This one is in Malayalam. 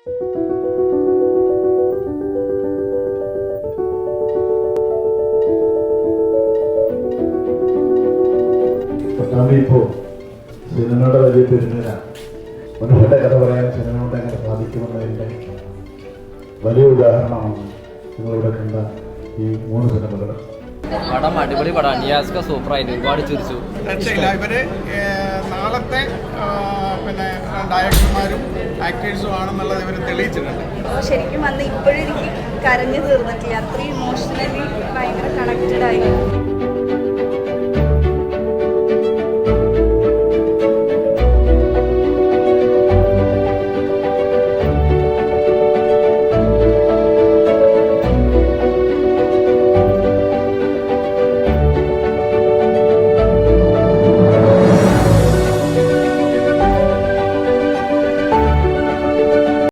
ഇപ്പോൾ സിനിമയുടെ വലിയ പെരുന്നലാണ്. മനുഷ്യന്റെ കഥ പറയാൻ സിനിമ കൊണ്ട് എങ്ങനെ സാധിക്കുമെന്നതിൻ്റെ വലിയ ഉദാഹരണമാണ് നിങ്ങളിവിടെ കണ്ട ഈ 3 സിനിമകൾ. പടം അടിപൊളി പടമാണ്. നിയാസ്ക സൂപ്പറായിട്ട് ഒരുപാട് ചിരിച്ചു. ഇവര് നാളത്തെ ഡയറക്ടർമാരും ആക്ടേഴ്സും ആണെന്നുള്ളത് ഇവർ തെളിയിച്ചിട്ടുണ്ട്. ശരിക്കും വന്ന് ഇപ്പോഴും എനിക്ക് കരഞ്ഞു തീർന്നിട്ടില്ല. അത്രയും ഇമോഷണലി ഭയങ്കര കണക്റ്റഡ് ആയി.